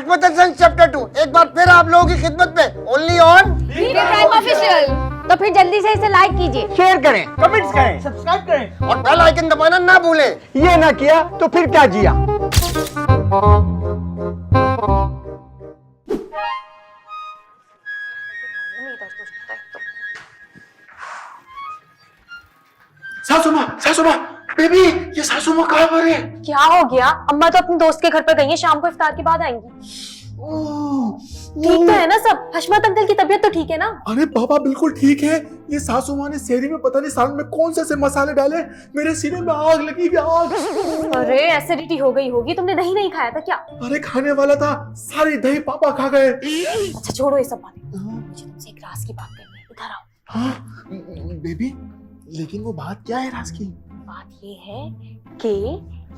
हकमत Hasan chapter 2 एक बार फिर आप लोगों की खिदमत में, ओनली ऑन प्राइम ऑफिशियल। तो फिर जल्दी से इसे लाइक कीजिए, शेयर करें, कमेंट्स करें, सब्सक्राइब करें और बेल आइकन दबाना ना भूलें। ये ना किया तो फिर क्या जिया। सासू माँ, बेबी, ये सासू माँ कहाँ पर है? क्या हो गया? अम्मा तो अपने दोस्त के घर पर गई है, शाम को इफ्तार के बाद आएंगी। ठीक तो है ना सब? हशमत अंकल की तबीयत तो ठीक है ना? अरे बाबा बिल्कुल ठीक है। ये सासू माँ ने सेहरी में पता नहीं सालन में कौन से मसाले डाले, मेरे सीने में आग लगी भी आग। अरे एसिडिटी हो गई होगी, तुमने दही नहीं खाया था क्या? अरे खाने वाला था, सारी दही पापा खा गए। अच्छा छोड़ो ये सब बातें, मुझे तुमसे एक राज की बात करनी है, इधर आओ। हाँ बेबी, लेकिन वो बात क्या है राज की? बात ये है कि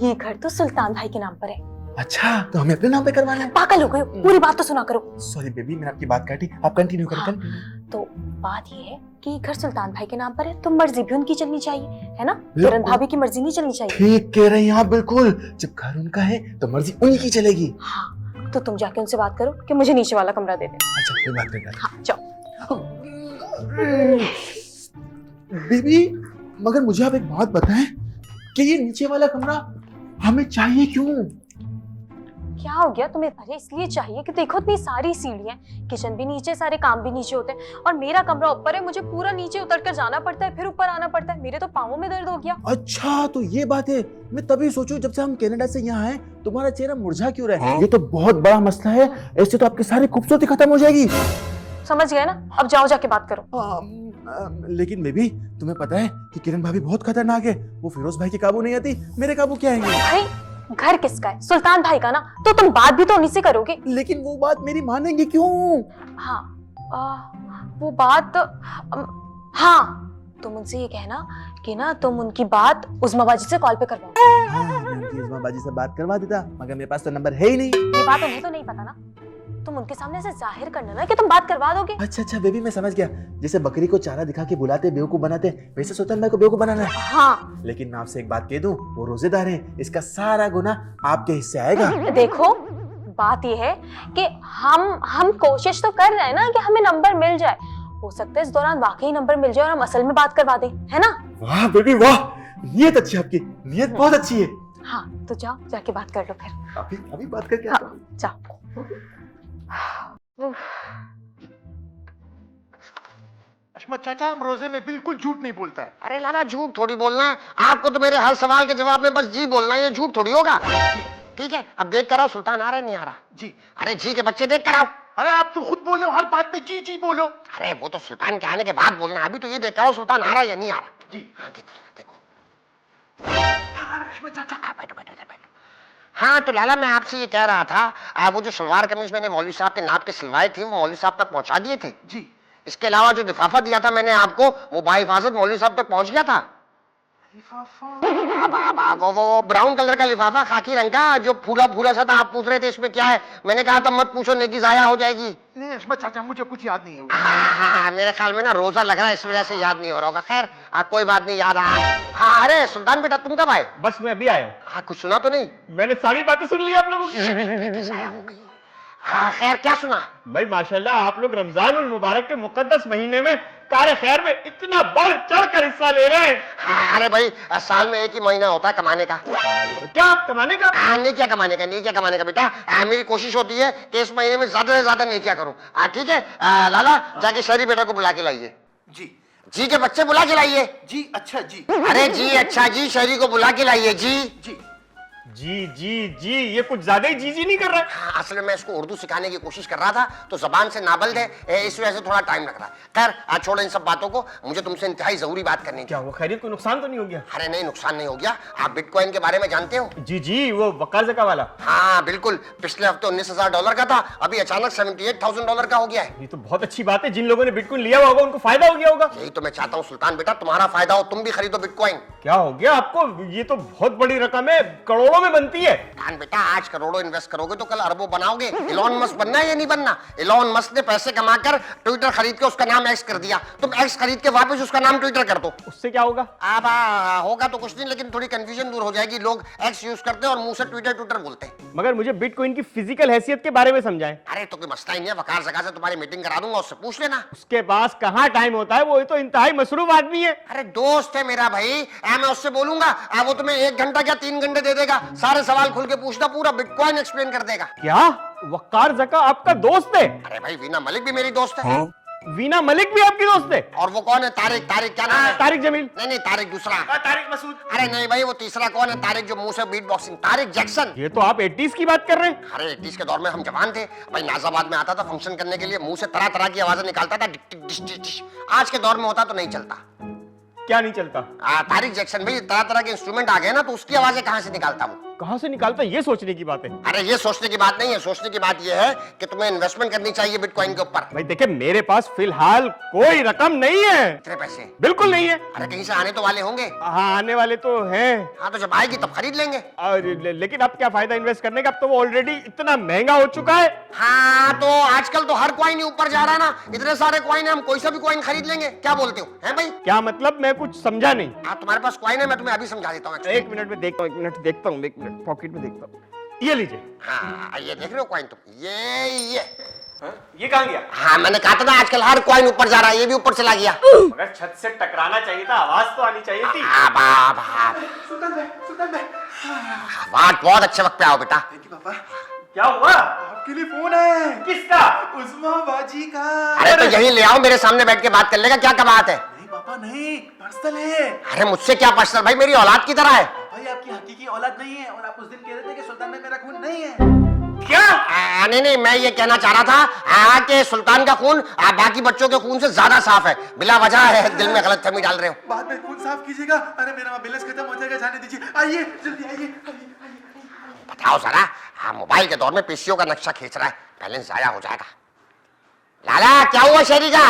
ये घर तो सुल्तान भाई के नाम पर है। अच्छा, तो हमें अपने नाम पे करवाना है? पागल हो गए हो, पूरी बात तो सुना करो। सॉरी बेबी, मैंने आपकी बात काटी, आप कंटिन्यू करें। हाँ, तो बात ये है कि घर सुल्तान भाई के नाम पर है तो मर्जी भी उनकी चलनी चाहिए, है ना? किरण भाभी की मर्जी नहीं चलनी चाहिए। ठीक कह रही हैं आप बिल्कुल, जब घर उनका है तो मर्जी उन्हीं की चलेगी। हाँ, तो तुम जाके उनसे बात करो कि मुझे नीचे वाला कमरा दे दे। अच्छा, कोई बात नहीं। हाँ जाओ। बेबी, मगर मुझे आप एक बात बताएं कि ये नीचे वाला कमरा हमें चाहिए क्यों? क्या हो गया तुम्हें? अरे इसलिए चाहिए कि देखो इतनी सारी सीढ़ियां, किचन भी नीचे, सारे काम भी नीचे होते हैं, और मेरा कमरा ऊपर है, मुझे पूरा नीचे उतर कर जाना पड़ता है, फिर ऊपर आना पड़ता है, मेरे तो पाँवों में दर्द हो गया। अच्छा, तो ये बात है। मैं तभी सोचूं जब से हम कनाडा से यहाँ आए तुम्हारा चेहरा मुरझा क्यों रहा है। ये तो बहुत बड़ा मसला है, ऐसे तो आपकी सारी खूबसूरती खत्म हो जाएगी। समझ गए ना? अब जाओ जाके बात करो। लेकिन बेबी, तुम्हें पता है कि किरण भाभी बहुत खतरनाक है, वो फिरोज भाई के काबू नहीं आती, मेरे काबू क्या आएंगे? भाई घर किसका है? सुल्तान भाई का ना, तो तुम बात भी तो उन्हीं से करोगे। लेकिन वो बात मेरी मानेंगे क्यों? हाँ, वो बात हाँ, तुम उनसे ये कहना कि ना तुम उनकी बात उज़्मा बाजी से कॉल पे करवाओ। हाँ, मैं उनकी उज़्मा बाजी से बात करवा देता, मगर मेरे पास तो नंबर है ही नहीं। ये बात उन्हें तो नहीं पता ना, तुम उनके सामने से जाहिर करना ना कि तुम बात करवा दोगे। अच्छा बेबी, मैं समझ गया। जैसे बकरी को चारा दिखा के बुलाते बेवकूफ बनाते, वैसे सुल्तान भाई को बेवकूफ बनाना है। हाँ, लेकिन मैं आपसे एक बात कह दूं, वो रोजेदार हैं, इसका सारा गुना आपके हिस्से आएगा। देखो बात ये है कि हम कोशिश तो कर रहे हैं ना कि हमें नंबर मिल जाए, हो सकता है इस दौरान वाकई नंबर मिल जाए और हम असल में बात करवा दें, है ना? वाह बेबी वाह, नीयत अच्छी है आपकी, नीयत बहुत अच्छी है। हाँ, तो जाओ जाके बात कर लो फिर। अभी बात करके आता हूं। जाओ। अशमत चाचा, हम रोजे में बिल्कुल झूठ नहीं बोलता है। अरे लाला, झूठ थोड़ी बोलना है आपको, तो मेरे हर सवाल के जवाब में बस जी बोलना है, ये झूठ थोड़ी होगा। ठीक है, अब देख कर आओ सुल्तान आ रहा है नहीं आ रहा। जी। अरे जी के बच्चे देख कर आओ। अरे आप तो खुद बोल रहे हो, हर बात पे जी जी बोलो। अरे वो तो सुल्तान के आने के बाद बोलना है, अभी तो ये देख कर आओ सुल्तान आ रहा है या नहीं आ रहा। जी। हाँ, देखो। अशमत चाचा, बैठो बैठो बैठो। हाँ तो लाला, मैं आपसे ये कह रहा था, वो जो सलवार कमीज मैंने मौलवी साहब के नाप के सिलवाई थी, वो मौलवी साहब तक पहुंचा दिए थे? जी। इसके अलावा जो लिफाफा दिया था मैंने आपको, वो बाहिफाजत मौलवी साहब तक पहुंच गया था? वो ब्राउन कलर का लिफाफा, खाकी रंग का, जो फूला फूला सा था, आप पूछ रहे थे इसमें क्या है, मैंने कहा था मत पूछो, नेकी जाया हो जाएगी। नहीं अशमत चाचा, मुझे कुछ याद नहीं है। हाँ, मेरे ख्याल में ना रोजा लग रहा है, इस वजह से याद नहीं हो रहा होगा। खैर कोई बात नहीं, याद आया। हाँ, अरे सुल्तान बेटा तुम कब आए? बस मैं अभी आया। हाँ, कुछ सुना तो नहीं? मैंने सारी बातें सुन ली आप लोगों की। हाँ खैर, क्या सुना? भाई माशाल्लाह, आप लोग रमजान और मुबारक के मुकद्दस महीने में कार खैर में इतना बढ़ चढ़ कर हिस्सा ले रहे हैं। हाँ, अरे भाई, साल में एक ही महीना होता है कमाने का। क्या कमाने का? नेकिया कमाने का, नेकिया कमाने का बेटा। मेरी कोशिश होती है कि इस महीने में ज्यादा से ज्यादा नेकिया करूं। ठीक है लाला, जाके शहरी बेटा को बुला के लाइए। जी। जी के बच्चे बुला के लाइए। जी अच्छा जी। अरे जी अच्छा जी, शहरी को बुला के लाइए। जी जी। जी जी जी, ये कुछ ज्यादा ही जी नहीं कर रहा है। हाँ, असल में मैं इसको उर्दू सिखाने की कोशिश कर रहा था, तो जबान से नाबल्द है, इस वजह से थोड़ा टाइम लग रहा है। खैर आज छोड़ो इन सब बातों को, मुझे तुमसे इंतहाई जरूरी बात करनी थी। क्या वो खैरियत को नुकसान तो नहीं हो गया? अरे नहीं, नुकसान नहीं हो गया। आप बिटकॉइन के बारे में जानते हो? जी जी, वो वकार ज़का वाला। हाँ बिल्कुल, पिछले हफ्ते $19,000 का था, अभी अचानक $78,000 का हो गया है। ये तो बहुत अच्छी बात है, जिन लोगों ने बिटकॉइन लिया होगा उनको फायदा हो गया होगा। यही तो मैं चाहता हूँ सुल्तान बेटा, तुम्हारा फायदा हो, तुम भी खरीदो बिटकॉइन। क्या हो गया आपको? ये तो बहुत बड़ी रकम है, करोड़ों करोड़ों में बनती है। कान बेटा, आज करोड़ों इन्वेस्ट करोगे तो कल अरबों बनाओगे। इलॉन मस्क बनना है या नहीं बनना? इलॉन मस्क ने पैसे कमाकर ट्विटर खरीद के उसका नाम एक्स कर दिया, तुम एक्स खरीद के वापस उसका नाम ट्विटर कर दो। उससे क्या होगा? अब होगा तो कुछ नहीं, लेकिन थोड़ी कंफ्यूजन दूर हो जाएगी। लोग एक्स यूज करते हैं और मुंह से ट्विटर ट्विटर बोलते हैं। मगर मुझे बिटकॉइन की फिजिकल हैसियत के बारे में समझाएं। अरे तो कोई मसला ही नहीं है, वकार जगह से तुम्हारी मीटिंग करा दूंगा, उससे पूछ लेना। उसके पास कहाँ टाइम होता है, वो तो इंतहाई मसरूफ आदमी है। अरे दोस्त है मेरा भाई, मैं उससे बोलूंगा, वो तुम्हें 1 घंटा क्या 3 घंटे दे देगा। सारे सवाल खुल के पूछना, पूरा बिटकॉइन एक्सप्लेन कर देगा। क्या वकार जका आपका दोस्त है? अरे भाई, वीना मलिक भी मेरी दोस्त है। वीना मलिक भी आपकी दोस्त है? और वो कौन है? तारिक। तारिक क्या नाम है? तारिक जमील? नहीं, तारिक दूसरा। तारिक मसूद? अरे नहीं भाई, वो तीसरा कौन है? तारिक जो मुंह से बीट बॉक्सिंग, तारिक जैक्सन। ये तो आप 80s की बात कर रहे हैं। अरे 80s के दौर में हम जवान थे भाई, नाजाबाद में आता था फंक्शन करने के लिए, मुंह से तरह तरह की आवाजें निकालता था, डिक टिक डिश डिश डिश। आज के दौर में होता तो नहीं चलता। क्या नहीं चलता? तारिक जैक्सन भाई, तरह तरह के इंस्ट्रूमेंट आ गए ना, तो उसकी आवाजें कहां से निकालता वो? कहां से निकालता, ये सोचने की बात है। अरे ये सोचने की बात नहीं है, सोचने की बात ये है कि तुम्हें इन्वेस्टमेंट करनी चाहिए बिटकॉइन के ऊपर। भाई देखिए, मेरे पास फिलहाल कोई रकम नहीं है। कितने पैसे? बिल्कुल नहीं है। अरे कहीं से आने तो वाले होंगे। हाँ, आने वाले तो हैं। हाँ तो जब आएगी तब खरीद लेंगे। और लेकिन अब क्या फायदा इन्वेस्ट करने का, अब तो वो ऑलरेडी इतना महंगा हो चुका है। हाँ तो आजकल तो हर कॉइन ही ऊपर जा रहा है ना, इतने सारे कॉइन है, हम कोई सा भी कॉइन खरीद लेंगे। क्या बोलते हो? हैं भाई? क्या मतलब? मैं कुछ समझा नहीं। हाँ तुम्हारे पास कॉइन है, मैं तुम्हें अभी समझा देता हूँ। 1 मिनट में देखता हूँ, 1 मिनट देखता हूँ, 1 मिनट पॉकेट में देखता हूँ। ये लीजिए। हाँ ये देख रहे हो कॉइन तुम? ये कहाँ गया? हाँ मैंने कहा था ना, आजकल हर कॉइन ऊपर जा रहा है, ये भी ऊपर चला गया। मगर छत से टकराना चाहिए था, आवाज तो आनी चाहिए थी। बात बहुत अच्छे वक्त पे आओ बेटा। क्या हुआ? आपके लिए फोन है। किसका? उस्मा बाजी का। अरे तो यही ले आओ, मेरे सामने बैठ के बात कर लेगा, क्या क्या बात है? नहीं पापा नहीं, पर्सनल है। अरे मुझसे क्या पर्सनल भाई, मेरी औलाद की तरह है। भाई आपकी हकीकी औलाद नहीं है, और आप उस दिन कह रहे थे कि सुल्तान में मेरा खून नहीं है। क्या? नहीं, मैं ये कहना चाह रहा था कि सुल्तान का खून बाकी बच्चों के खून से ज्यादा साफ है। बिला वजह है दिल में गलतफहमी डाल रहे हो। बाद में खून साफ कीजिएगा। अरे मेरा बैलेंस खत्म हो जाएगा, जाने दीजिए। आइए जल्दी आइए। बताओ जरा, मोबाइल के दौर में पीसीओ का नक्शा खींच रहा है, बैलेंस जाया हो जाएगा। लाला क्या हुआ शेरी का?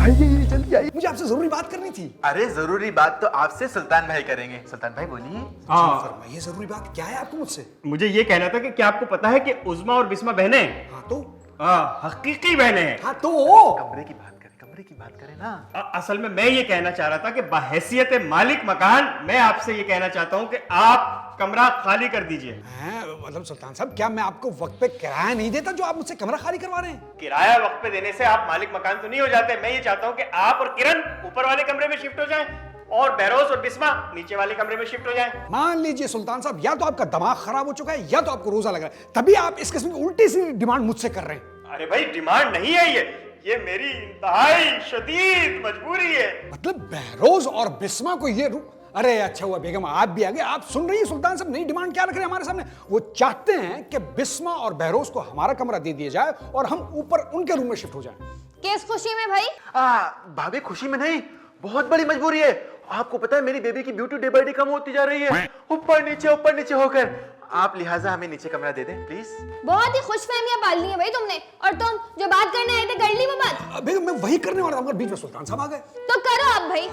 आइए जल्दी आइए, मुझे आपसे जरूरी बात करनी थी। अरे जरूरी बात तो आपसे सुल्तान भाई करेंगे। सुल्तान भाई बोलिए। हाँ, फरमाइए, जरूरी बात क्या है आपको मुझसे? मुझे ये कहना था कि क्या आपको पता है कि उज़्मा और बिस्मा बहनें हैं? हाँ तो? हाँ, हकीकी बहनें हैं। हाँ तो? कमरे की बात करें ना। असल में मैं ये कहना चाह रहा था कि बहैसियत मालिक मकान मैं आपसे ये कहना चाहता हूँ कि आप कमरा खाली कर दीजिए। मतलब सुल्तान साहब, क्या मैं आपको वक्त पे किराया नहीं देता जो आप मुझसे कमरा खाली करवा रहे हैं? किराया वक्त पे देने से आप मालिक मकान तो नहीं हो जाते। मैं ये चाहता हूँ कि आप और किरण ऊपर वाले कमरे में शिफ्ट हो जाएं और बहरोज और बिस्मा नीचे वाले कमरे में शिफ्ट हो जाएं। मान लीजिए सुल्तान साहब, या तो आपका दिमाग खराब हो चुका है या तो आपको रोजा लग रहा है, तभी आप इस किस्म की उल्टी सी डिमांड मुझसे कर रहे हैं। अरे भाई, डिमांड नहीं है ये मेरी इंतहाई शदीद मजबूरी है। मतलब बहरोज और बिस्मा को ये अरे अच्छा हुआ बेगम आप भी आ गए। आप सुन रही हैं सुल्तान साहब नई डिमांड क्या रख रहे हैं हमारे सामने? वो चाहते हैं कि बिस्मा और बहरोज को हमारा कमरा दे दिया जाए और हम ऊपर उनके रूम में शिफ्ट हो जाएं। किस खुशी में भाई? भाभी खुशी में नहीं, बहुत बड़ी मजबूरी है। आपको पता है मेरी बेबी की ब्यूटी डे बाय डे कम होती जा रही है, ऊपर नीचे होकर। आप लिहाजा हमें नीचे कमरा दे दें प्लीज। बहुत ही खुशफहमियां पाल ली है भाई तुमने, और तुम जो बात करने आए थे कर ली वो बात? बेगम मैं वही करने वाला था मगर बीच में सुल्तान साहब आ गए। तो करो आप भाई।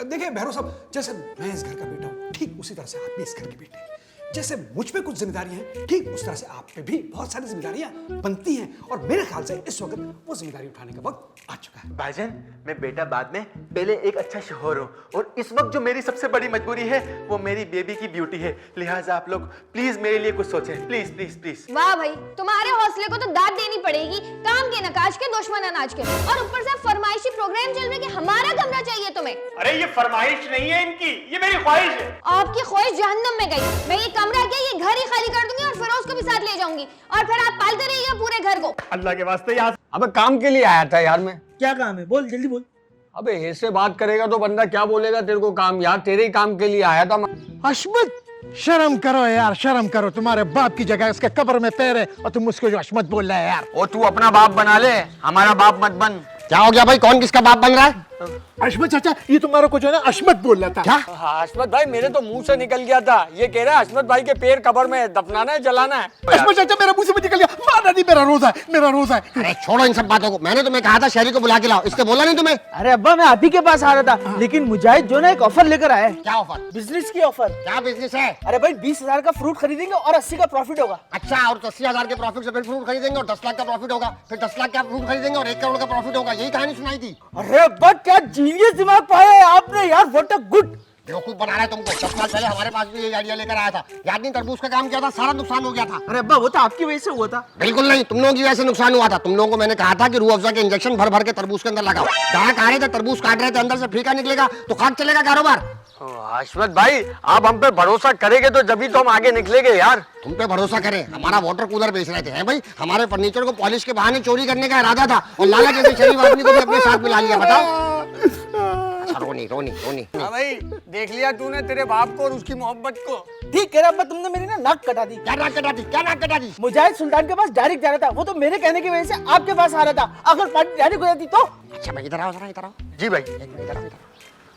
देखिए बहरो साहब, जैसे मैं इस घर का बेटा हूँ, ठीक उसी तरह से आप भी इस घर के बेटे हैं। जैसे मुझ पे कुछ जिम्मेदारियां हैं, ठीक उस तरह से आप पे भी बहुत सारी जिम्मेदारियां बनती हैं, और मेरे ख्याल से इस वक्त वो जिम्मेदारी उठाने का वक्त आ चुका है। भाईजान, मैं बेटा बाद में, पहले एक अच्छा शोहर हूँ, और इस वक्त जो मेरी सबसे बड़ी मजबूरी है वो मेरी बेबी की ब्यूटी है। लिहाजा आप लोग प्लीज मेरे लिए कुछ सोचें, प्लीज प्लीज प्लीज। वाह भाई, तुम्हारे हौसले को तो दाद देनी पड़ेगी। काम के नकाश के, दुश्मन अनाज के, और ऊपर से फरमाइशी प्रोग्राम चल रहे कि हमारा कमरा चाहिए तुम्हें। अरे ये फरमाइश नहीं है इनकी, ये मेरी ख्वाहिश है। आपकी ख्वाहिश जहन्नम में गई। मैं ये कमरा क्या, ये घर ही खाली कर दूंगी और फिरोज को भी साथ ले जाऊंगी, और फिर आप पालते रहिएगा पूरे घर को। अल्लाह के वास्ते यार। अबे काम के लिए आया था यार मैं। क्या काम है? बोल जल्दी बोल। अबे ऐसे बात करेगा तो बंदा क्या बोलेगा तेरे को? काम यार, तेरे ही काम के लिए आया था मैं। हशमत, शर्म करो यार, शर्म करो। तुम्हारे बाप की जगह उसके कब्र में पैर है और तुम उसको जो हशमत बोल रहा है यार। ओ तू अपना बाप बना ले, हमारा बाप मत बन। क्या हो गया भाई, कौन किसका बाप बन रहा है? अशमत चाचा, ये तुम्हारा को जो है ना अशमत बोल रहा था। क्या? हाँ, हशमत भाई मेरे तो मुंह से निकल गया था। ये कह रहा है हशमत भाई के पैर कब्र में दफनाना है, जलाना है। अशमत चाचा मेरा मुंह से निकल गया, माना नहीं, मेरा रोजा है, मेरा रोजा है। अरे छोड़ो इन सब बातों को, मैंने तुम्हें कहा था शहरी को बुला के लाओ, इसके बोला नहीं तुम्हें? अरे अब्बा मैं आप ही के पास आ रहा था, लेकिन मुजाहिद जो ना एक ऑफर लेकर आया है। क्या ऑफर? बिजनेस की ऑफर। क्या बिजनेस है? अरे भाई 20,000 का फ्रूट खरीदेंगे और 80 का प्रॉफिट होगा। अच्छा, और 80,000 के प्रॉफिट से फिर फ्रूट खरीदेंगे और 10 लाख का प्रॉफिट होगा, फिर 10 लाख का फ्रूट खरीदेंगे और 1 करोड़ का प्रॉफिट होगा। यही कहानी सुनाई थी। अरे अब्बा क्या जीनियस दिमाग पाया है आपने यार, व्हाट अ गुड। बेवकूफ बना रहा है तुमको। 10 साल पहले हमारे पास भी ये आइडिया लेकर आया था, याद नहीं? तरबूज का काम किया था, सारा नुकसान हो गया था। अरे अब्बा वो तो आपकी वजह से हुआ था। बिल्कुल नहीं, तुम लोगों की वजह से नुकसान हुआ था। तुम लोगों को मैंने कहा था कि रूह अफ़ज़ा के इंजेक्शन भर भर के तरबूज के अंदर लगाओ। ग्राहक आ रहे थे, तरबूज काट रहे थे, अंदर से फीका निकलेगा तो खाक चलेगा कारोबार। हशमत भाई आप हम पे भरोसा करेंगे तो जब तो हम आगे निकलेंगे यार। तुम पे भरोसा करें, हमारा वाटर कूलर बेच रहे थे हैं भाई, हमारे फर्नीचर को पॉलिश के बहाने चोरी करने का इरादा था और लाला जैसे शरीफ आदमी को भी अपने साथ मिला लिया। बताओ। अच्छा रोनी रोनी रोनी। हाँ भाई देख लिया तूने तेरे बाप को और उसकी मोहब्बत को। ठीक कह रहा अब्बा, तुमने मेरी ना नाक कटा दी। क्या नाक कटा दी? क्या नाक कटा दी? मुजाहिद सुल्तान के पास डायरेक्ट जा रहा था, वो तो मेरे कहने की वजह से आपके पास आ रहा था। अगर पार्टी डायरेक्ट हो जाती तो। अच्छा भाई इधर आओ जरा, इधर आओ। जी भाई। एक मिनट, इधर आओ, इधर आओ।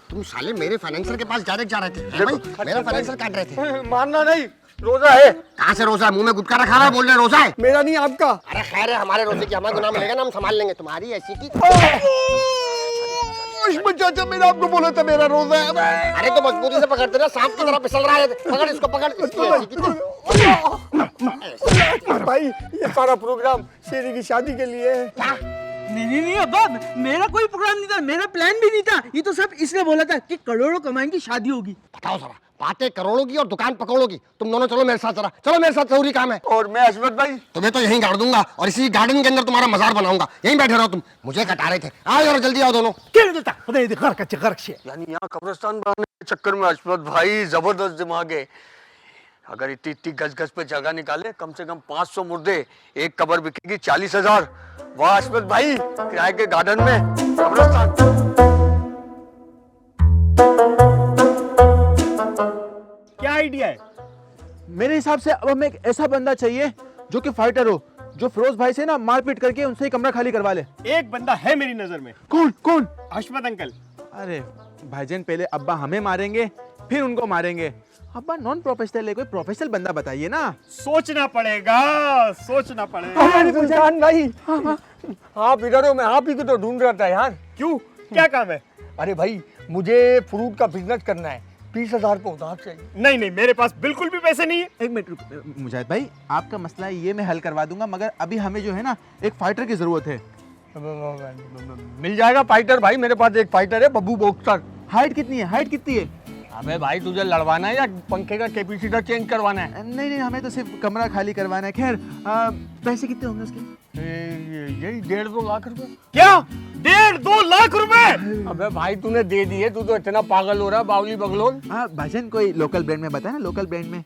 तुम साले मेरे फाइनेंसर के पास डायरेक्ट जा रहे थे हैं भाई? मेरा फाइनेंसर काट रहे थे। मानना नहीं, रोजा है। कहाँ से रोजा है? मुंह में गुटखा रखा हुआ है, बोल रहे रोजा है। मेरा नहीं आपका। अरे खैर है, हमारे रोजे की हमें गुनाह मिलेगा ना, हम संभाल लेंगे। तुम्हारी ऐसी की अशमत चाचा मैंने आपको बोला था मेरा रोजा है। अरे तो मजबूरी से पकड़ते ना, सांप की तरह फिसल रहा है। पकड़ इसको, पकड़ इसकी ऐसी की भाई ये सारा प्रोग्राम शेरी की शादी के लिए है। क्या? नहीं अब्बा, मेरा कोई प्रोग्राम नहीं था, मेरा प्लान भी नहीं था। ये तो सब इसने बोला था कि करोड़ों कमाएंगे, शादी होगी। बताओ जरा, बातें करोड़ों की और दुकान पकौड़ों की। तुम दोनों चलो मेरे साथ, जरा चलो मेरे साथ, जरूरी काम है। और मैं हशमत भाई तुम्हें तो यहीं गाड़ दूंगा और इसी गार्डन के अंदर तुम्हारा मजार बनाऊंगा। यहीं बैठे रहो तुम, मुझे कटा रहे थे। आओ यार जल्दी आओ दोनों। यानी यहाँ कब्रिस्तान बनाने के चक्कर में हशमत भाई जबरदस्त दिमाग है। अगर इतनी इतनी गज गज पे जगह निकाले, कम से कम 500 मुर्दे, एक कब्र बिकेगी 40,000। वाह हशमत भाई, किराए के गार्डन में कब्रिस्तान। क्या आइडिया है? मेरे हिसाब से अब हमें एक ऐसा बंदा चाहिए जो कि फाइटर हो, जो फिरोज भाई से ना मारपीट करके उनसे ही कमरा खाली करवा ले। एक बंदा है मेरी नजर में। कौन कौन? हशमत अंकल। अरे भाईजान पहले अब्बा हमें मारेंगे फिर उनको मारेंगे। अब्बा नॉन प्रोफेशनल है, कोई प्रोफेशनल बंदा बताइए ना। सोचना पड़ेगा, सोचना पड़ेगा। हमारे सुल्तान भाई आप इधर हो, मैं आप ही को तो ढूंढ रहा था यार। क्यों, क्या काम है? अरे भाई मुझे फ्रूट का बिजनेस करना है, 20,000 को उधार चाहिए। नहीं नहीं, मेरे पास बिल्कुल भी पैसे नहीं है। एक मिनट मुजाहिद भाई, आपका मसला ये मैं हल करवा दूंगा, मगर अभी हमें जो है ना एक फाइटर की जरूरत है। मिल जाएगा फाइटर भाई, मेरे पास एक फाइटर है, बब्बू बॉक्सर। हाइट कितनी है? हाइट कितनी है? अबे भाई तुझे लड़वाना है या पंखे का कैपेसिटर चेंज करवाना है? नहीं नहीं, हमें तो सिर्फ कमरा खाली करवाना है। खैर पैसे कितने होंगे उसके? यही 1.5-2 लाख रुपए। क्या 1.5-2 लाख रुपए? अबे भाई तूने दे दिए, तू तो इतना पागल हो रहा है बावली बगलोल। भाईजान कोई लोकल ब्रांड में बताए ना, लोकल ब्रांड में।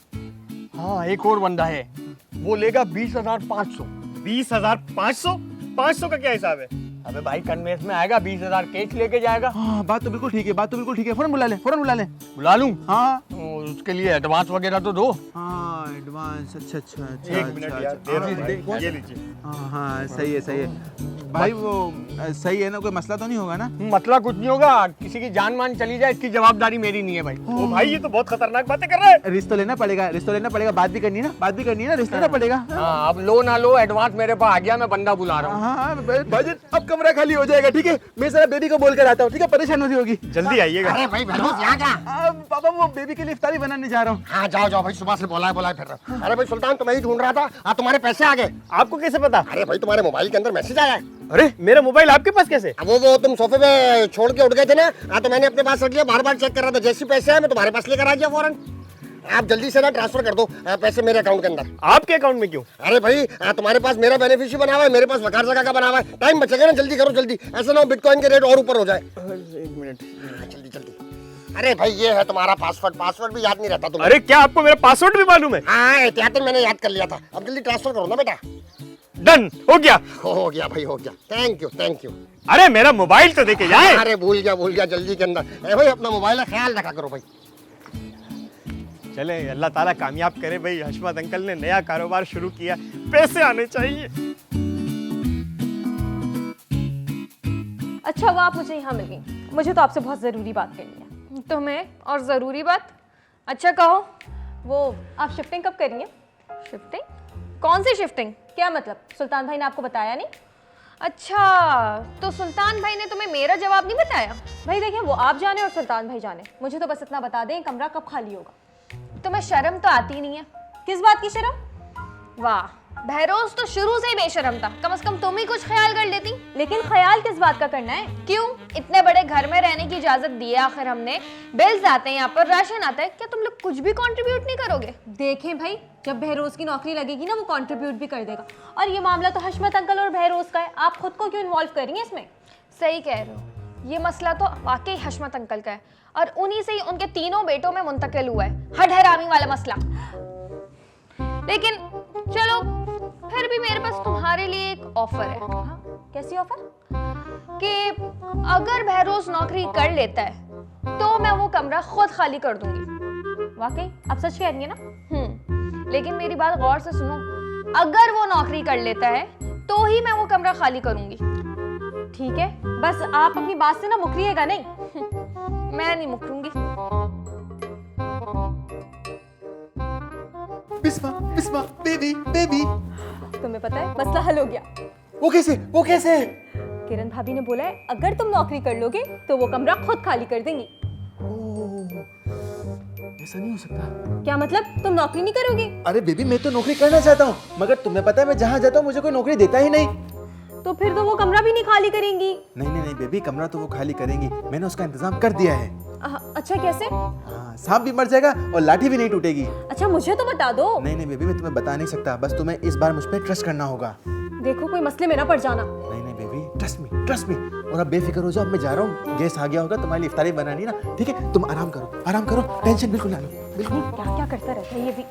हाँ एक और बंदा है, वो लेगा 20,500। 20,500? 500 का क्या हिसाब है? अबे भाई कन्वेंस में आएगा, 20,000 कैश लेके जाएगा। हाँ बात तो बिल्कुल ठीक है, बात तो बिल्कुल ठीक है। फौरन बुला ले, फौरन बुला ले। बुला लूं? हाँ उसके लिए एडवांस वगैरह तो दो। हाँ एडवांस। अच्छा अच्छा अच्छा। एक मिनट यार, दे रहा हूं भाई, ये लीजिए। हाँ हाँ सही है सही है भाई। वो सही है ना, कोई मसला तो नहीं होगा ना? मतलब कुछ नहीं होगा, किसी की जान मान चली जाए इसकी जवाबदारी मेरी नहीं है भाई। ओ भाई ये तो बहुत खतरनाक बातें कर रहा है। रिश्ता तो लेना पड़ेगा, रिश्ता तो लेना पड़ेगा। बात भी करनी है ना, बात भी करनी है ना, रिश्ता लेना पड़ेगा। हाँ अब लो ना लो, एडवांस मेरे पास आ गया, मैं बंदा बुला रहा हूँ। हाँ भाईजान अब कमरा खाली हो जाएगा, ठीक है? मैं जरा बेबी को बोल कर आता हूँ, ठीक है? परेशान होती होगी। जल्दी आइएगा। अरे भाई बहनों यहाँ का। पापा वो बेबी के लिए इफ्तारी बनाने जा रहा हूँ। हाँ जाओ जाओ भाई, सुबह से बोला है फिर रहा। अरे भाई सुल्तान, तुम्हें ही ढूंढ रहा था। हाँ तुम्हारे पैसे आ गए। आपको कैसे पता? अरे भाई तुम्हारे मोबाइल के अंदर मैसेज आया है। अरे मेरा मोबाइल आपके पास कैसे? वो तुम सोफे पे छोड़ के उठ गए थे ना। हाँ तो मैंने अपने पास रख लिया, बार बार चेक कर रहा था। जैसे पैसे आए मैं तुम्हारे पास लेकर आ गया फौरन। आप जल्दी से ना ट्रांसफर कर दो पैसे मेरे अकाउंट के अंदर। आपके अकाउंट में क्यों? अरे भाई तुम्हारे पास मेरा बेनिफिशियरी बना हुआ है, मेरे पास वकार जगह का बना हुआ है। टाइम बचेगा ना, जल्दी करो जल्दी, ऐसा ना हो बिटकॉइन के रेट और ऊपर हो जाए। एक मिनट। जल्दी जल्दी। अरे भाई ये है तुम्हारा पासवर्ड, पासवर्ड भी याद नहीं रहता तुम्हें? अरे क्या आपको मेरा पासवर्ड भी मालूम है? हाँ एहतियातन मैंने याद कर लिया था। अब जल्दी ट्रांसफर करो ना बेटा। डन हो गया। हो गया भाई, हो गया। Thank you thank you. अरे मेरा मोबाइल तो देके जाए। अरे भूल गया जल्दी के अंदर। भाई अपना मोबाइल का ख्याल रखा करो भाई। चले अल्लाह ताला कामयाब करे भाई। हशमत अंकल ने नया कारोबार शुरू किया, पैसे आने चाहिए। अच्छा वो आप मुझे यहाँ मिल गई। मुझे तो आपसे बहुत ज़रूरी बात करनी है। तुम्हें? और ज़रूरी बात? अच्छा कहो। वो आप शिफ्टिंग कब करेंगे? शिफ्टिंग? कौन सी शिफ्टिंग? क्या मतलब? सुल्तान भाई ने आपको बताया नहीं? अच्छा, तो सुल्तान भाई ने तुम्हें मेरा जवाब नहीं बताया? भाई देखिए, वो आप जाने और सुल्तान भाई जाने, मुझे तो बस इतना बता दें कमरा कब खाली होगा। तुम्हें शर्म तो आती नहीं है? किस बात की शर्म? वाह, बहरोज तो शुरू से ही बेशर्म था, कम से कम तुम ही कुछ ख्याल कर लेती। लेकिन ख्याल किस बात का करना है? क्यों? इतने बड़े घर में रहने की इजाजत दी है आखिर हमने, बिल्स आते हैं यहाँ पर, राशन आता है, क्या तुम लोग कुछ भी कंट्रीब्यूट नहीं करोगे? देखें भाई, जब बहरोज की नौकरी लगेगी ना, वो कंट्रीब्यूट भी कर देगा। और ये मामला तो हशमत अंकल और बहरोज का है, आप खुद को क्यों इन्वॉल्व करेंगे इसमें? सही कह रहे हो, ये मसला तो वाकई हशमत अंकल का है, और उन्हीं से ही उनके तीनों बेटों में मुंतकिल हुआ है हठहरामी वाला मसला। लेकिन चलो, फिर भी मेरे पास तुम्हारे लिए एक ऑफर है। हाँ? कैसी ऑफर? कि अगर बहरोज नौकरी कर लेता है तो मैं वो कमरा खुद खाली कर दूंगी। वाकई आप सच कह रही है ना? लेकिन मेरी बात गौर से सुनो, अगर वो नौकरी कर लेता है तो ही मैं वो कमरा खाली करूंगी। ठीक है, बस आप अपनी बात से ना मुकरिएगा नहीं। मैं नहीं मुकरूंगी। Bisma, Bisma, baby, baby. तुम्हें पता है, मसला हल हो गया। वो कैसे? वो कैसे? किरण भाभी ने बोला है अगर तुम नौकरी कर लोगे तो वो कमरा खुद खाली कर देंगी। ऐसा नहीं हो सकता। क्या मतलब? तुम नौकरी नहीं करोगे? अरे बेबी, मैं तो नौकरी करना चाहता हूँ, मगर तुम्हें पता है मैं जहाँ जाता हूँ मुझे कोई नौकरी देता ही नहीं। तो फिर तो वो कमरा भी नहीं खाली करेंगी। नहीं नहीं नहीं बेबी, कमरा तो वो खाली करेंगी, मैंने उसका इंतजाम कर दिया है। अच्छा, कैसे? हाँ, सांप भी मर जाएगा और लाठी भी नहीं टूटेगी। अच्छा, मुझे तो बता दो। नहीं नहीं बेबी, मैं तुम्हें बता नहीं सकता, बस तुम्हें इस बार मुझ पर ट्रस्ट करना होगा। देखो कोई मसले में ना पड़ जाना। नहीं नहीं baby, trust me, trust me. और अब बेफिक्र हो जाओ, अब मैं जा रहा हूँ, गैस आ गया होगा, तुम्हारे लिए इफ्तारी बनानी ना, ठीक है? तुम आराम करो, आराम करो, टेंशन बिल्कुल ना लो, बिल्कुल। क्या क्या करता रहता है ये भी।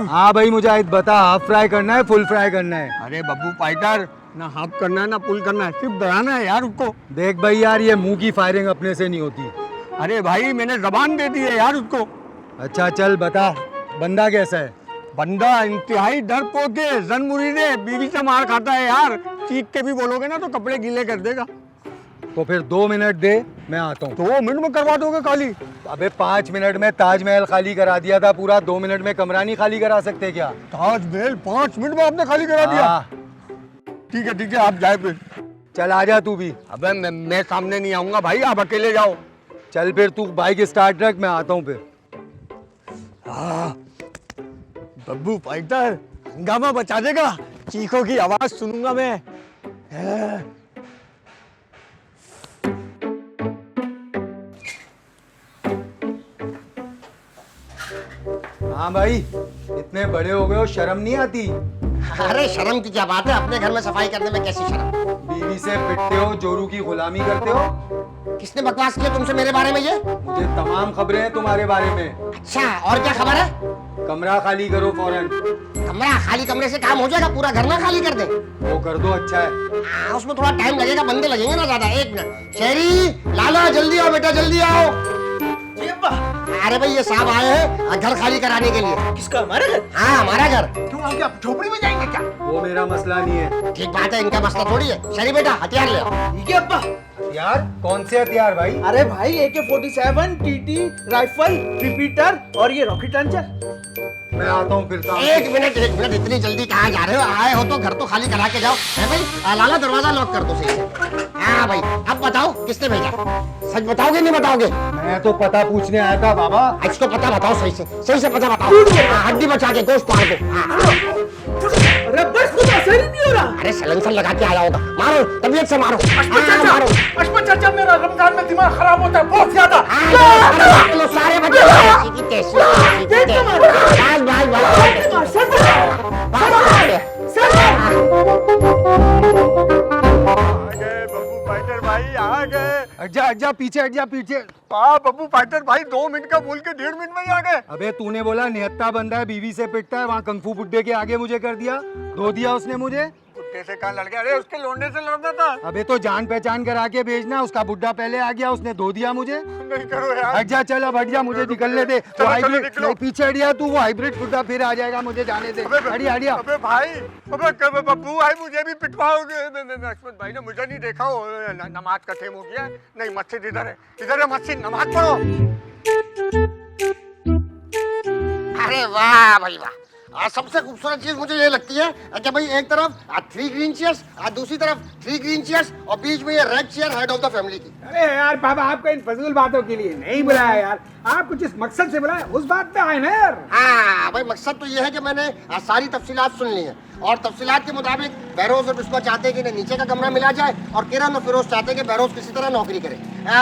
हाँ भाई मुजाहिद, बता, हाफ फ्राई करना है फुल फ्राई करना है? अरे बब्बू फाइटर, ना हाफ करना है ना पुल करना है, सिर्फ डराना है यार उसको। देख भाई यार, ये मुंह की फायरिंग अपने से नहीं होती। अरे भाई मैंने जबान दे दी है यार उसको। अच्छा चल बता, बंदा कैसा है? बंदा इंतहाई डरपोक है, जन मुरीदे, बीवी से मार खाता है यार, चीख के भी बोलोगे ना तो कपड़े गीले कर देगा। तो फिर 2 मिनट दे, मैं आता हूँ। 2 मिनट में करवा दोगे खाली? अबे 5 मिनट में ताजमहल खाली करा दिया था पूरा, 2 मिनट में कमरा नहीं खाली करा सकते क्या? ताजमहल 5 मिनट में आपने खाली करा दिया? हाँ। ठीक है, आप जाए फिर। चल आजा तू भी। अबे मैं सामने नहीं आऊंगा भाई, आप अकेले जाओ। चल फिर तू बाइक स्टार्ट रख, मैं आता हूँ फिर। बब्बू फाइटर हंगामा बचा देगा, चीखों की आवाज सुनूंगा मैं। हाँ भाई, इतने बड़े हो गए हो, शर्म नहीं आती? अरे शर्म की क्या बात है, अपने घर में सफाई करने में कैसी शर्म? बीवी से पिटते हो, जोरू की गुलामी करते हो। किसने बकवास किया तुमसे मेरे बारे में? ये मुझे तमाम खबरें हैं तुम्हारे बारे में। अच्छा, और क्या खबर है? कमरा खाली करो फौरन। कमरा खाली करने से काम हो जाएगा? पूरा घर ना खाली कर दे? वो कर दो, अच्छा है। उसमें थोड़ा टाइम लगेगा, बंदे लगेंगे ना ज्यादा। 1 मिनट। शेरी, लाला जल्दी आओ बेटा, जल्दी आओ। अरे भाई ये साहब आए हैं घर खाली कराने के लिए। किसका? हमारा घर? हाँ हमारा घर। क्यों, हम क्या झोपड़ी में जाएंगे क्या? वो मेरा मसला नहीं है। ठीक बात है, इनका मसला थोड़ी है। शेरी बेटा हथियार ले आओ। ठीक है अब्बा। यार कौन से हथियार भाई? अरे भाई AK-47, TT राइफल, रिपीटर और ये रॉकेट लॉन्चर। मैं आता हूँ फिर। 1 मिनट, इतनी जल्दी कहाँ जा रहे हो? आए हो तो घर तो खाली करा के जाओ। है भाई? लाला दरवाजा लॉक कर दो सही से। हाँ भाई, अब बताओ किसने भेजा? सच बताओगे नहीं बताओगे? मैं तो पता पूछने आया था बाबा। इसको पता बताओ, सही से पता बताओ। हड्डी बचा के गोश्त फाड़ दो। अरे बस कुछ असर ही नहीं हो रहा। अरे सलेंसर लगा के आया होगा, मारो तबीयत से मारो। मारो अशफाक चाचा, मेरा रमजान में दिमाग खराब होता है बहुत ज्यादा। सारे बच्चे बब्बू फाइटर भाई आ गए। हट जा पीछे, हट जा पीछे। हाँ बब्बू फाइटर भाई, 2 मिनट का बोल के 1.5 मिनट में ही आ गए। अबे तूने बोला निहत्ता बंदा है, बीवी से पिटता है, वहाँ कंफू बुड्ढे के आगे मुझे कर दिया, धो दिया उसने मुझे। बुड्ढे से कहाँ लड़ गया? अरे उसके लोंडे से लड़ता था। अबे तो जान पहचान करा के भेजना, उसका बुड्ढा पहले आ गया, उसने धो दिया मुझे। नहीं करो यार। हट जा, चल अब हट जा, मुझे निकलने दे। वो चलो, हाइब्रिड निकलो। नहीं, पीछे हटिया तू, वो हाइब्रिड बुड्ढा फिर आ जाएगा, मुझे जाने दे। हटिया हटिया। अबे भाई, अबे बब्बू भाई मुझे भी पिटवाओगे? नस्मत भाई ने मुझे नहीं देखा हो, नमाज का टाइम हो गया है। नहीं मस्जिद इधर है मस्जिद, नमाज पढ़ो। अरे वाह भाई वाह। सबसे खूबसूरत चीज मुझे ये लगती है कि भाई एक तरफ 3 ग्रीन चेयर्स, दूसरी तरफ 3 ग्रीन चेयर्स, और बीच में ये red chair head of the family की। अरे यार पापा, आपको इन फजूल बातों के लिए नहीं बुलाया यार, आपको जिस मकसद से बुलाया उस बात पे आए ना यार। हाँ भाई, मकसद तो ये है कि मैंने सारी तफसीलात सुन ली है, और तफसीलात के मुताबिक बहरोज और बिस्मा चाहते हैं कि इन्हें नीचे का कमरा मिला जाए, और किरण और फिरोज चाहते हैं कि बहरोज किसी तरह नौकरी करे।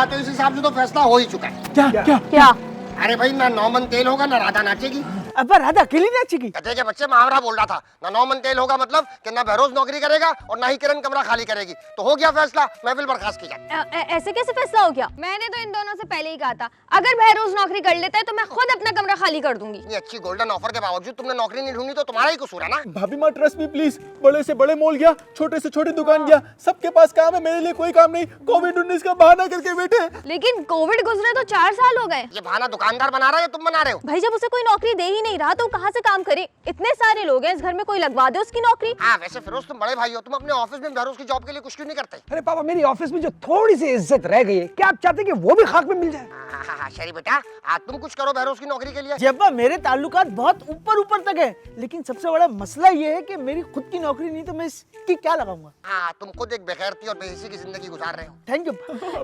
तो इस हिसाब से तो फैसला हो ही चुका है। क्या क्या क्या? अरे भाई, ना 9 मन तेल होगा, ना राधा नाचेगी। अब राधा अकेली नाचेगी? कहते के बच्चे मुहावरा बोल रहा था ना, 9 मन तेल होगा मतलब कि ना बहरोज नौकरी करेगा और ना ही किरण कमरा खाली करेगी। तो हो गया फैसला, महफिल बर्खास्त की जाए। ऐसे कैसे फैसला हो गया? मैंने तो इन दोनों से पहले ही कहा था, अगर बहरोज नौकरी कर लेता है तो मैं खुद अपना कमरा खाली कर दूंगी। इतनी अच्छी गोल्डन ऑफर के बावजूद तुमने नौकरी नहीं ढूंढी तो तुम्हारा ही कसूर है ना। भाभी माँ ट्रस्ट मी प्लीज, बड़े से बड़े मॉल गया, छोटे से छोटी दुकान गया, सबके पास काम है, मेरे लिए कोई काम नहीं। कोविड-19 का बहाना करके बैठे। लेकिन कोविड गुजरे तो 4 साल हो गए। ये बहाना दुकानदार बना रहा है या तुम बना रहे हो? भाई जब उसे कोई नौकरी दे ही नहीं रहा तो कहाँ से काम करे? इतने सारे लोग हैं इस घर में, कोई लगवा दे उसकी नौकरी। हाँ वैसे फिरोज, तुम बड़े भाई हो, तुम अपने ऑफिस में बहरोज की जॉब के लिए कुछ क्यों नहीं करते? अरे पापा, मेरी ऑफिस में जो थोड़ी सी इज्जत रह गई है, क्या आप चाहते हैं कि वो भी खाक में मिल जाए? हाँ शरी बेटा, तुम कुछ करो बहरोज की नौकरी के लिए। जब्बा, मेरे ताल्लुकात बहुत ऊपर ऊपर तक है, लेकिन सबसे बड़ा मसला ये है कि मेरी खुद की नौकरी नहीं, तो मैं इसकी क्या लगाऊंगा? हाँ, तुम खुद एक बेगैरती और बेहिसी की जिंदगी गुजार रहे हो। Thank you.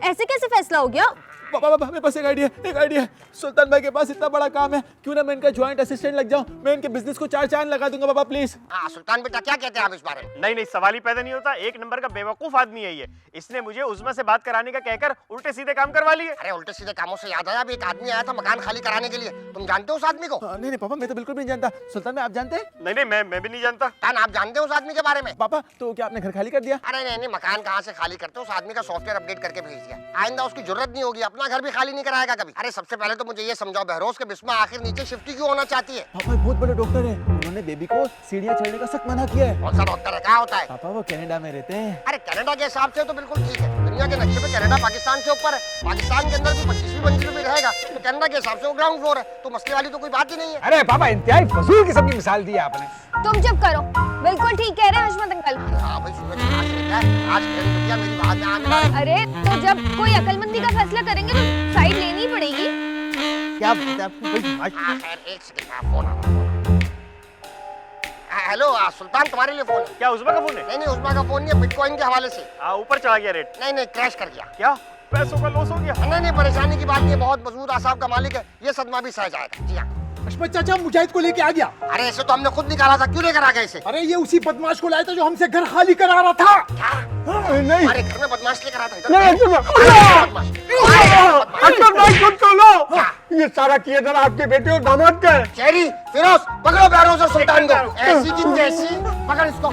ऐसे कैसे फैसला हो गया? पापा मेरे पास एक आइडिया। सुल्तान भाई के पास इतना बड़ा काम है, क्यों ना मैं इनका ज्वाइंट असिस्टेंट लग जाऊं, मैं इनके बिजनेस को 4 चांद लगा दूंगा। पापा प्लीज। हाँ सुल्तान बेटा, क्या कहते हैं आप इस बारे में? नहीं सवाल ही पैदा नहीं होता। एक नंबर का बेवकूफ आदमी है ये। इसने मुझे उस्मा से बात कराने का कहकर उल्टे सीधे काम करवा लिए। अरे उल्टे सीधे कामों से याद आया, अभी एक आदमी आया था मकान खाली कराने के लिए। तुम जानते हो उस आदमी को? नहीं पापा, मैं तो बिल्कुल भी नहीं जानता। सुल्तान भाई आप जानते हैं? नहीं मैं भी नहीं जानता। आप जानते हो उस आदमी के बारे में? पापा तो क्या आपने घर खाली कर दिया? अरे नहीं, मकान कहाँ से खाली करते हो, उस आदमी का सॉफ्टवेयर अपडेट करके भेज दिया। आइंदा उसकी जरूरत नहीं होगी, अपना घर भी खाली नहीं कराएगा कभी। अरे सबसे पहले तो मुझे ये समझाओ, बहरोज के बिस्मा आखिर नीचे शिफ्ट क्यों होना चाहती है? पापा बहुत बड़े डॉक्टर है, उन्होंने बेबी को सीढ़ियाँ चढ़ने का सख्त मना किया है। कौन सा डॉक्टर है, क्या होता है? पापा वो कनाडा में रहते हैं। अरे कनाडा के हिसाब से तो बिल्कुल ठीक है, दुनिया के नक्शे पे कनाडा पाकिस्तान से ऊपर है। पाकिस्तान के अंदर भी 25वीं मंजिल पे रहेगा, तो कनाडा के हिसाब से वो ग्राउंड फ्लोर है, तो मसले वाली तो कोई बात ही नहीं है। अरे पापा, इंतहाई फजूल किस्म की मिसाल दी आपने। तुम चुप करो, बिल्कुल ठीक कह रहे हैं हशमत अंकल। हाँ भाई, सूरज आज निकला है, आज किरण बिटिया मेरी बात में आने वाली। अरे तो जब कोई अकलमंदी का फैसला करेंगे तो साइड लेनी पड़ेगी। क्या बोलते हैं आपको? हाँ खैर, एक सेकंड, फोन आ रहा है। हेलो सुल्तान, तुम्हारे लिए फोन है। क्या उस्मा का फोन है? नहीं उस्मा का फोन नहीं है, बिटकॉइन के हवाले से। ऊपर चढ़ा गया रेट? नहीं क्रैश कर गया। क्या पैसों का लॉस हो गया? नहीं परेशानी की बात नहीं, बहुत मजबूत आसाब का मालिक है, ये सदमा भी सह जाएगा। जी हाँ। अशमत चाचा मुजाहिद को लेके आ गया। अरे ऐसे तो हमने खुद निकाला था, क्यों लेकर आ गए इसे? अरे ये उसी बदमाश को लाया था जो हमसे घर खाली करा रहा था। नहीं अरे घर में बदमाश लेकर आता है। नहीं ये सारा किया था आपके बेटे और दामाद का है। चेरी, फिरोज, पकड़ो बहरोज और सुल्तान को। ऐसी की तैसी, पकड़ इसको।